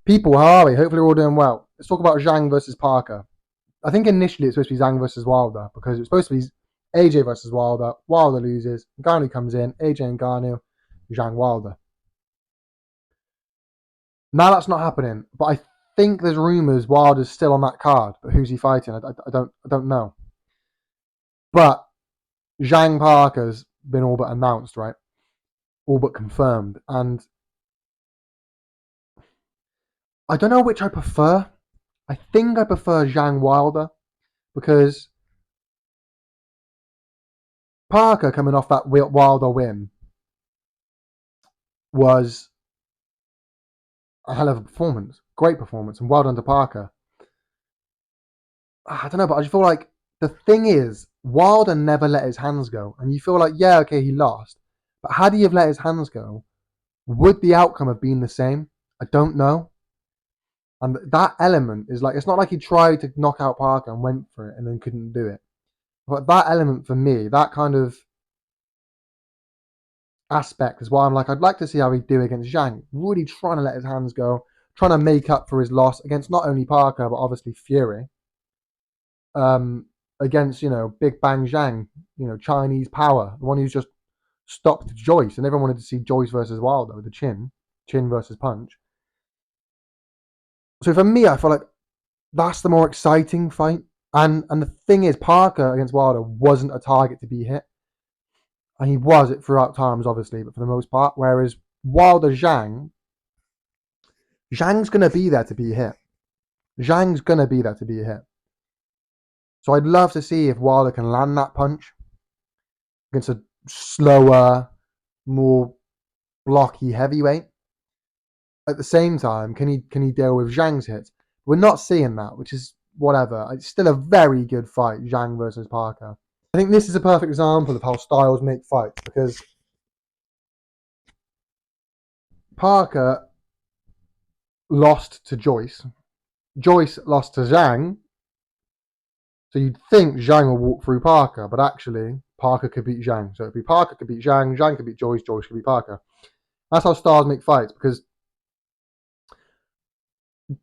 People, how are we? Hopefully we're all doing well. Let's talk about Zhang versus Parker. I think initially it's supposed to be Zhang versus Wilder because it's supposed to be AJ versus Wilder. Wilder loses. Ngannou comes in. AJ and Ngannou. Zhang Wilder. Now that's not happening, but I think there's rumours Wilder's still on that card, but who's he fighting? I don't know. But Zhang Parker's been all but announced, right? All but confirmed, and I don't know which I prefer. I think I prefer Zhang Wilder because Parker coming off that Wilder win was a hell of a performance, great performance, and well done to Parker. I don't know, but I just feel like the thing is, Wilder never let his hands go, and you feel like, yeah, okay, he lost, but had he have let his hands go, would the outcome have been the same? I don't know. And that element is like, it's not like he tried to knock out Parker and went for it and then couldn't do it. But that element for me, that kind of aspect is why I'm like, I'd like to see how he'd do against Zhang. Really trying to let his hands go, trying to make up for his loss against not only Parker, but obviously Fury. Against, Big Bang Zhang, Chinese power, the one who's just stopped Joyce. And everyone wanted to see Joyce versus Wilder with the chin versus punch. So for me, I feel like that's the more exciting fight. And the thing is, Parker against Wilder wasn't a target to be hit. And he was it throughout times, obviously, but for the most part. Whereas Wilder Zhang's going to be there to be hit. Zhang's going to be there to be hit. So I'd love to see if Wilder can land that punch against a slower, more blocky heavyweight. At the same time, can he deal with Zhang's hits? We're not seeing that, which is whatever. It's still a very good fight, Zhang versus Parker. I think this is a perfect example of how styles make fights, because Parker lost to Joyce. Joyce lost to Zhang. So you'd think Zhang will walk through Parker, but actually Parker could beat Zhang. So it'd be Parker could beat Zhang, Zhang could beat Joyce, Joyce could beat Parker. That's how styles make fights, because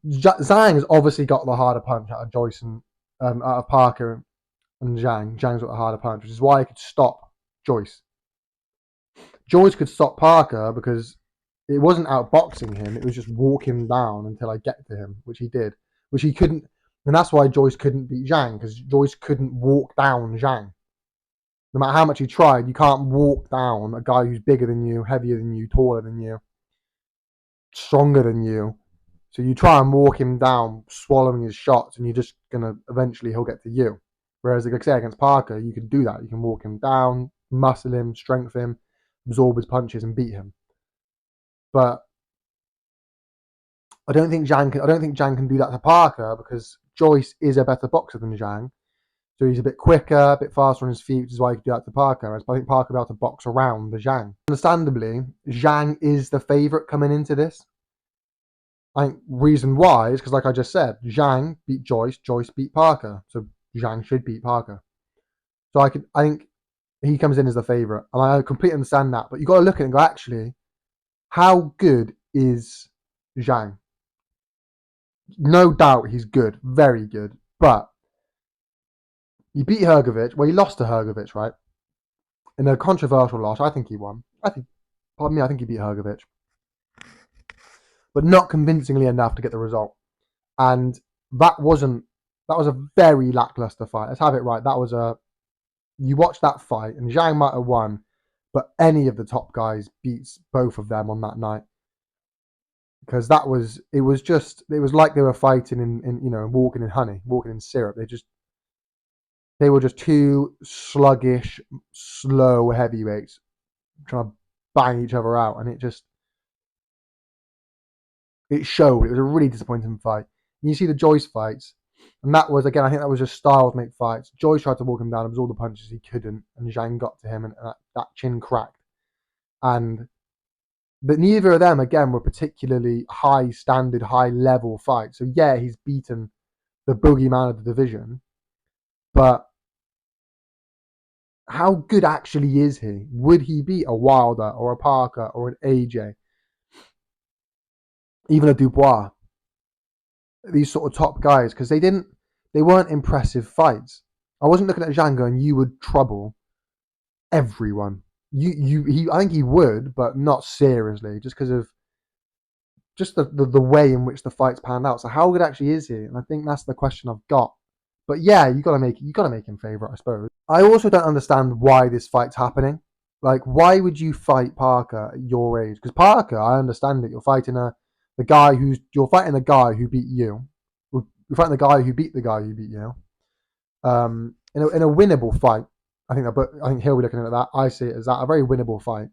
Zhang has obviously got the harder punch out of Joyce and out of Parker and Zhang. Zhang's got the harder punch, which is why he could stop Joyce. Joyce could stop Parker because it wasn't outboxing him, it was just walk him down until I get to him, which he did, which he couldn't. And that's why Joyce couldn't beat Zhang, because Joyce couldn't walk down Zhang. No matter how much he tried, you can't walk down a guy who's bigger than you, heavier than you, taller than you, stronger than you. So you try and walk him down, swallowing his shots, and you're just gonna eventually he'll get to you. Whereas, like I say, against Parker, you can do that. You can walk him down, muscle him, strengthen him, absorb his punches, and beat him. But I don't think Zhang can do that to Parker, because Joyce is a better boxer than Zhang. So he's a bit quicker, a bit faster on his feet, which is why he could do that to Parker. Whereas I think Parker will be able to box around the Zhang. Understandably, Zhang is the favourite coming into this. I think reason why is because, like I just said, Zhang beat Joyce, Joyce beat Parker. So Zhang should beat Parker. So I think he comes in as the favourite. And I completely understand that. But you've got to look at it and go, actually, how good is Zhang? No doubt he's good, very good. But he beat Hrgovic. Well, he lost to Hrgovic, right? In a controversial loss. I think he won. I think he beat Hrgovic. But not convincingly enough to get the result. And that was a very lackluster fight. Let's have it right. You watch that fight, and Zhang might have won, but any of the top guys beats both of them on that night. Because it was like they were fighting in walking in honey, walking in syrup. They were just two sluggish, slow heavyweights trying to bang each other out, and it showed. It was a really disappointing fight. And you see the Joyce fights, and that was, again, I think that was just styles make fights. Joyce tried to walk him down, absorb the punches, he couldn't, and Zhang got to him, and that chin cracked. But neither of them, again, were particularly high standard, high level fights. So yeah, he's beaten the boogeyman of the division, but how good actually is he? Would he beat a Wilder or a Parker or an AJ? Even a Dubois? these sort of top guys, because they weren't impressive fights. I wasn't looking at Zhang going, you would trouble everyone. I think he would, but not seriously, just because of just the way in which the fights panned out. So how good actually is he? And I think that's the question I've got. But yeah, you gotta make him favourite, I suppose. I also don't understand why this fight's happening. Like, why would you fight Parker at your age? Because Parker, I understand it. You're fighting the guy who beat you. You're fighting the guy who beat the guy who beat you. In a winnable fight. I think he'll be looking at that. I see it as that, a very winnable fight.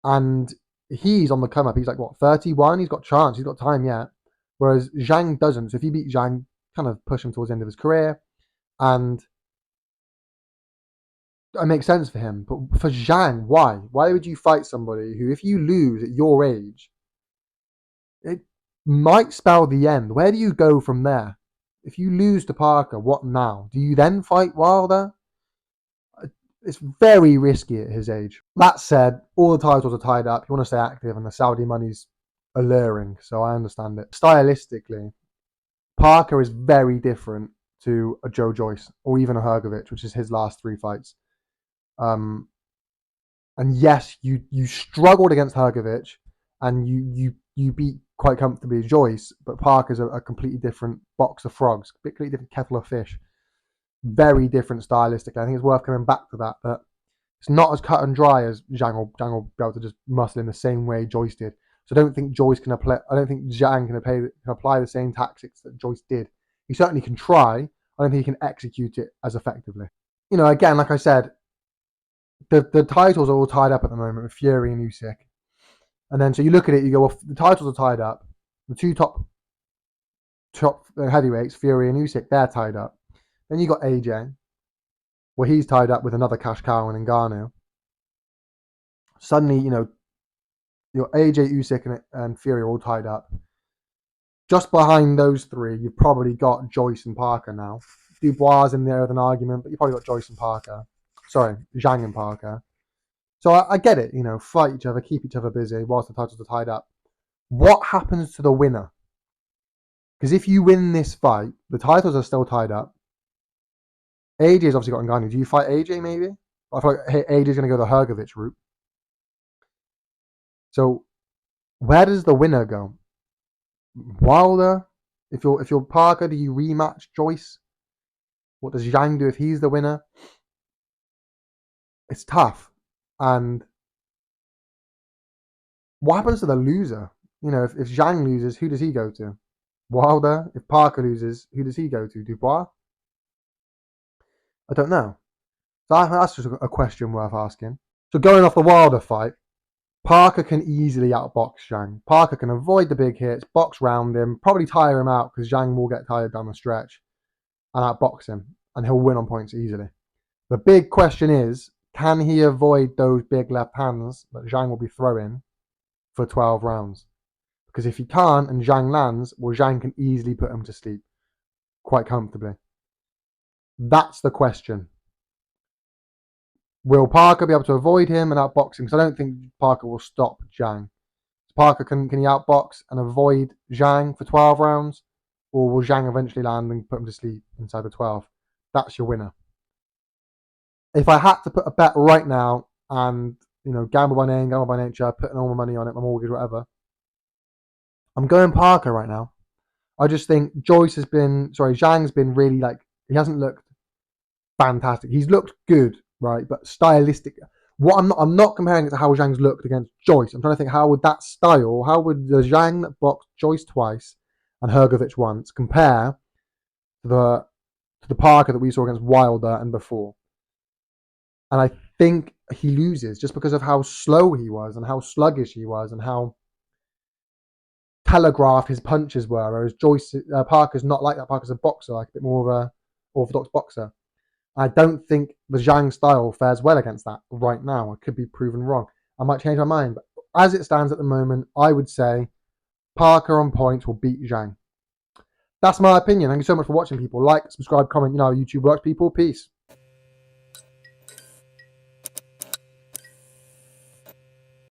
And he's on the come up. He's like, what, 31? He's got chance. He's got time yet. Whereas Zhang doesn't. So if you beat Zhang, kind of push him towards the end of his career. And it makes sense for him. But for Zhang, why? Why would you fight somebody who, if you lose at your age, it might spell the end? Where do you go from there? If you lose to Parker, what now? Do you then fight Wilder? It's very risky at his age. That said, all the titles are tied up. You want to stay active, and the Saudi money's alluring, so I understand it. Stylistically, Parker is very different to a Joe Joyce or even a Hrgovic, which is his last 3 fights. And yes, you struggled against Hrgovic, and you beat quite comfortably Joyce, but Parker's a completely different box of frogs, completely different kettle of fish. Very different stylistically. I think it's worth coming back to that, but it's not as cut and dry as Zhang will be able to just muscle in the same way Joyce did. So I don't think Joyce can apply. I don't think Zhang can apply the same tactics that Joyce did. He certainly can try. I don't think he can execute it as effectively. Again, like I said, the titles are all tied up at the moment with Fury and Usyk. And then so you look at it, you go, well, the titles are tied up. The 2 top heavyweights, Fury and Usyk, they're tied up. Then you got AJ, where he's tied up with another cash cow in Ngannou. Suddenly, your AJ, Usyk, and Fury are all tied up. Just behind those 3, you've probably got Joyce and Parker now. Dubois in there with an argument, but you've probably got Joyce and Parker. Sorry, Zhang and Parker. So I get it, fight each other, keep each other busy whilst the titles are tied up. What happens to the winner? Because if you win this fight, the titles are still tied up. AJ's obviously got Ngannou. Do you fight AJ maybe? I feel like AJ's going to go the Hrgovic route. So where does the winner go? Wilder? If you're Parker, do you rematch Joyce? What does Zhang do if he's the winner? It's tough. And what happens to the loser? If Zhang loses, who does he go to? Wilder? If Parker loses, who does he go to? Dubois? I don't know. So that's just a question worth asking. So going off the Wilder fight, Parker can easily outbox Zhang. Parker can avoid the big hits, box round him, probably tire him out because Zhang will get tired down the stretch, and outbox him, and he'll win on points easily. The big question is, can he avoid those big left hands that Zhang will be throwing for 12 rounds? Because if he can't and Zhang lands, well, Zhang can easily put him to sleep quite comfortably. That's the question. Will Parker be able to avoid him and outbox him? Because I don't think Parker will stop Zhang. Parker, can he outbox and avoid Zhang for 12 rounds? Or will Zhang eventually land and put him to sleep inside the 12? That's your winner. If I had to put a bet right now and, gamble by name, gamble by nature, putting all my money on it, my mortgage, whatever, I'm going Parker right now. I just think Zhang's been really he hasn't looked fantastic. He's looked good, right? But stylistic, I'm not comparing it to how Zhang's looked against Joyce. I'm trying to think, how would the Zhang that boxed Joyce twice and Hrgovic once compare to the Parker that we saw against Wilder and before? And I think he loses just because of how slow he was and how sluggish he was and how telegraphed his punches were. Whereas Parker's not like that. Parker's a boxer, like a bit more of a orthodox boxer. I don't think the Zhang style fares well against that right now. I could be proven wrong. I might change my mind. But as it stands at the moment, I would say Parker on points will beat Zhang. That's my opinion. Thank you so much for watching, people. Like, subscribe, comment. You know how YouTube works, people. Peace.